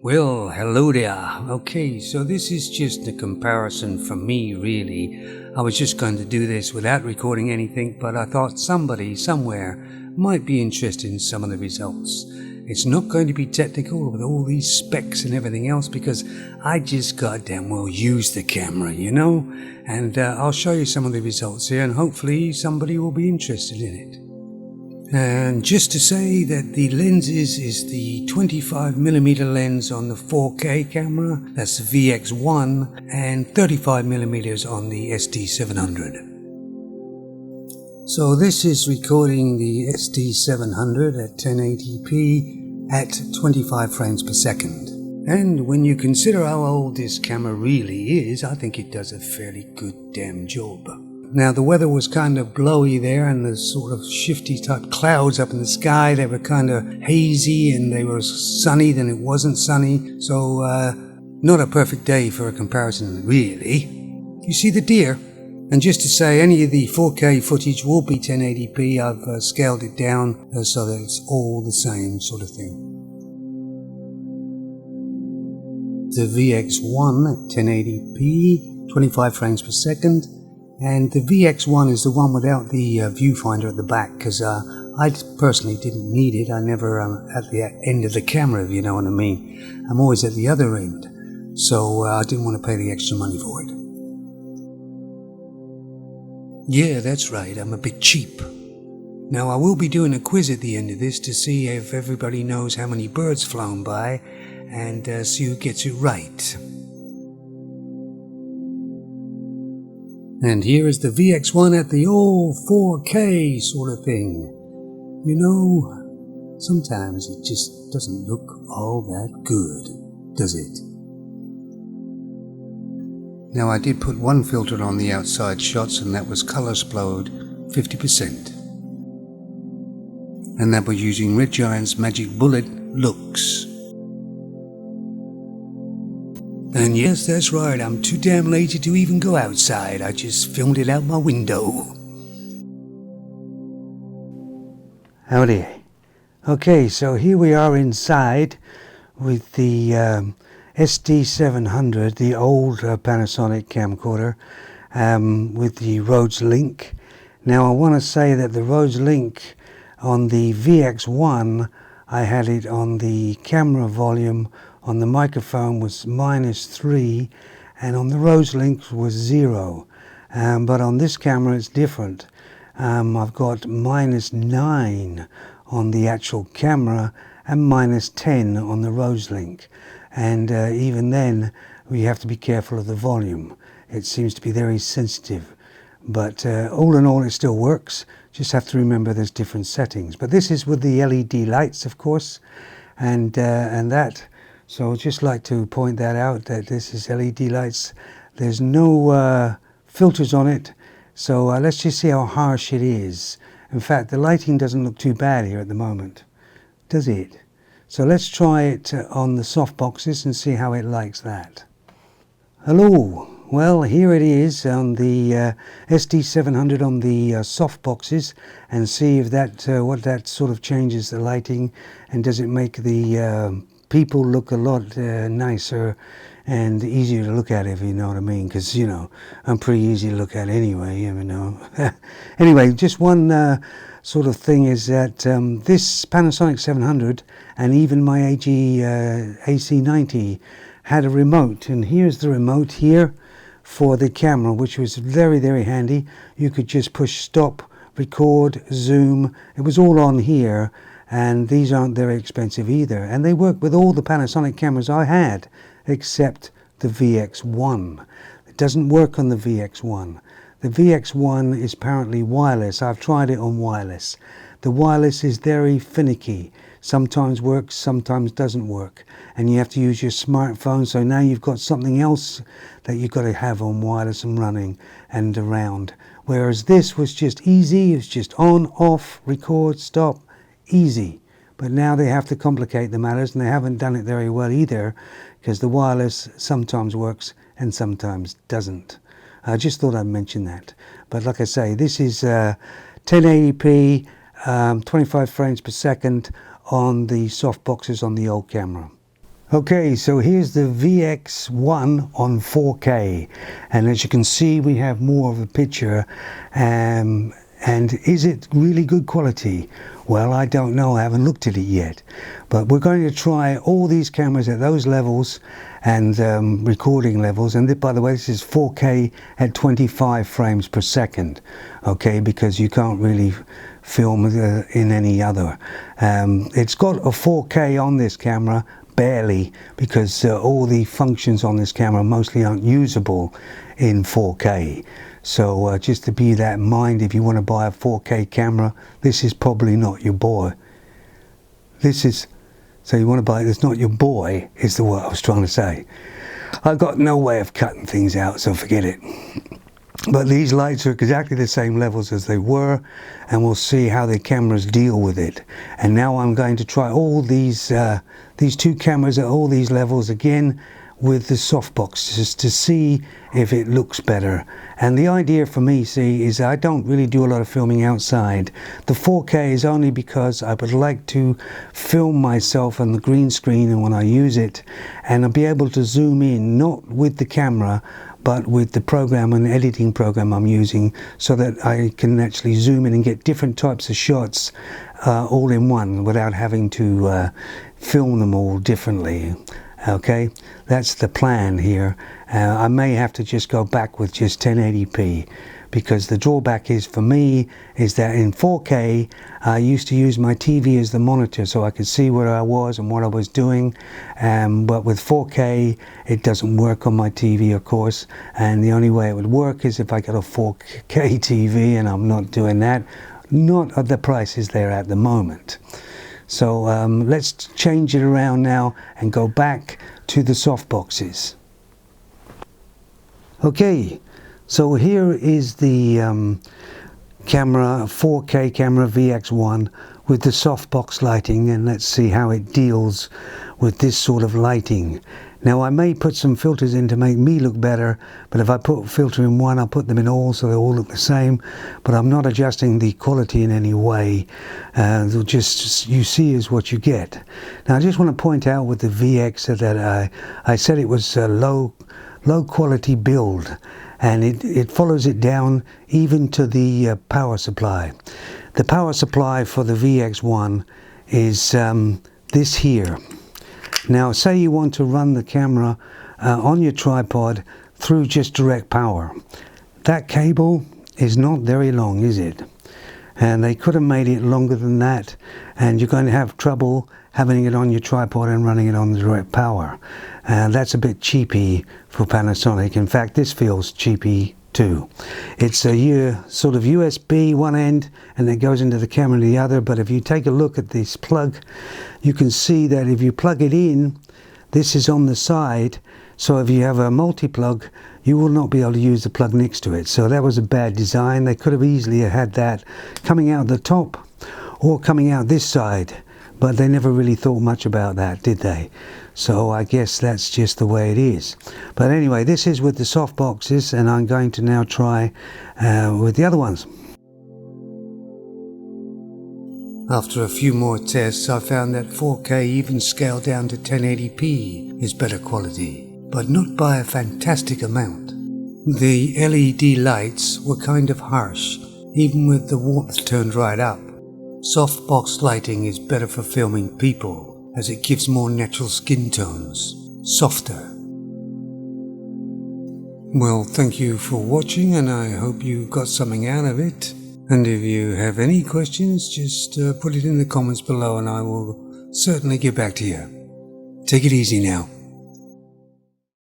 Well, hello there. Okay, so this is just a comparison for me, really. I was just going to do this without recording anything, but I thought somebody, somewhere, might be interested in some of the results. It's not going to be technical with all these specs and everything else, because I just goddamn well use the camera, you know? And I'll show you some of the results here, and hopefully somebody will be interested in it. And just to say that the lenses is the 25mm lens on the 4K camera, that's the VX1, and 35mm on the SD700. So this is recording the SD700 at 1080p at 25 frames per second. And when you consider how old this camera really is, I think it does a fairly good damn job. Now the weather was kind of blowy there, and the sort of shifty type clouds up in the sky, they were kind of hazy, and they were sunny, then it wasn't sunny, so not a perfect day for a comparison really. You see the deer? And just to say, any of the 4K footage will be 1080p, I've scaled it down so that it's all the same sort of thing. The VX1 at 1080p, 25 frames per second. And the VX1 is the one without the viewfinder at the back, because I personally didn't need it. I never at the end of the camera, if you know what I mean. I'm always at the other end, so I didn't want to pay the extra money for it. Yeah, that's right, I'm a bit cheap. Now I will be doing a quiz at the end of this to see if everybody knows how many birds flown by, and see who gets it right. And here is the VX1 at the old 4K sort of thing. You know, sometimes it just doesn't look all that good, does it? Now I did put one filter on the outside shots, and that was color explode 50%. And that was using Red Giant's Magic Bullet Lux. And yes, that's right, I'm too damn lazy to even go outside. I just filmed it out my window. Howdy. Okay, so here we are inside with the SD700, the old Panasonic camcorder, with the Rhodes Link. Now I want to say that the Rhodes Link on the VX1, I had it on the camera volume on the microphone was -3, and on the Rhodes Link was 0. But on this camera it's different. I've got -9 on the actual camera and -10 on the Rhodes Link. And even then we have to be careful of the volume. It seems to be very sensitive. But all in all it still works. Just have to remember there's different settings. But this is with the LED lights, of course, and that. So I'd just like to point that out, that this is LED lights. There's no filters on it, so let's just see how harsh it is. In fact, the lighting doesn't look too bad here at the moment, does it? So let's try it on the soft boxes and see how it likes that. Hello, well here it is on the SD700 on the soft boxes, and see if that what that sort of changes the lighting, and does it make the people look a lot nicer and easier to look at, if you know what I mean, because you know I'm pretty easy to look at anyway, you know. Anyway, just one sort of thing is that this Panasonic 700 and even my AC90 had a remote, and here's the remote here for the camera, which was very, very handy. You could just push stop, record, zoom, it was all on here. And these aren't very expensive either, and they work with all the Panasonic cameras I had except the VX1. It doesn't work on the VX1. The VX1 is apparently wireless. I've tried it on wireless. The wireless is very finicky. Sometimes works, sometimes doesn't work, and you have to use your smartphone. So now you've got something else that you've got to have on wireless and running and around. Whereas this was just easy. It's just on, off, record, stop. Easy. But now they have to complicate the matters, and they haven't done it very well either, because the wireless sometimes works and sometimes doesn't. I just thought I'd mention that. But like I say, this is 1080p, 25 frames per second on the soft boxes on the old camera. Okay, so here's the VX1 on 4K, and as you can see we have more of a picture, and is it really good quality? Well, I don't know, I haven't looked at it yet, but we're going to try all these cameras at those levels and recording levels. And by the way, this is 4K at 25 frames per second, okay, because you can't really film in any other. It's got a 4K on this camera, barely, because all the functions on this camera mostly aren't usable in 4K. So just to be that in mind, if you want to buy a 4K camera, this is probably not your boy. So you want to buy it, it's not your boy, is the word I was trying to say. I've got no way of cutting things out, so forget it. But these lights are exactly the same levels as they were, and we'll see how the cameras deal with it. And now I'm going to try all these two cameras at all these levels again with the softbox, just to see if it looks better. And the idea for me, see, is I don't really do a lot of filming outside. The 4K is only because I would like to film myself on the green screen and when I use it, and I'll be able to zoom in, not with the camera, but with the program and editing program I'm using, so that I can actually zoom in and get different types of shots all in one without having to film them all differently. Okay, that's the plan here. I may have to just go back with just 1080p, because the drawback is for me is that in 4K I used to use my TV as the monitor so I could see where I was and what I was doing, but with 4K it doesn't work on my TV, of course, and the only way it would work is if I got a 4K TV, and I'm not doing that, not at the prices they're at the moment. So let's change it around now and go back to the softboxes. Okay, so here is the camera, 4K camera VX1 with the softbox lighting, and let's see how it deals with this sort of lighting. Now I may put some filters in to make me look better, but if I put a filter in one, I'll put them in all so they all look the same, but I'm not adjusting the quality in any way. Just you see is what you get. Now I just want to point out with the VX that I said it was a low quality build, and it follows it down even to the power supply. The power supply for the VX1 is this here. Now say you want to run the camera on your tripod through just direct power. That cable is not very long, is it? And they could have made it longer than that, and you're going to have trouble having it on your tripod and running it on the direct power. That's a bit cheapy for Panasonic. In fact, this feels cheapy too. It's a sort of USB one end, and it goes into the camera the other, but if you take a look at this plug, you can see that if you plug it in, this is on the side, so if you have a multi-plug, you will not be able to use the plug next to it. So that was a bad design. They could have easily had that coming out the top or coming out this side, but they never really thought much about that, did they? So I guess that's just the way it is. But anyway, this is with the soft boxes, and I'm going to now try with the other ones. After a few more tests, I found that 4K, even scaled down to 1080p, is better quality, but not by a fantastic amount. The LED lights were kind of harsh, even with the warmth turned right up. Softbox lighting is better for filming people, as it gives more natural skin tones, softer. Well, thank you for watching, and I hope you got something out of it. And if you have any questions, just put it in the comments below and I will certainly get back to you. Take it easy now.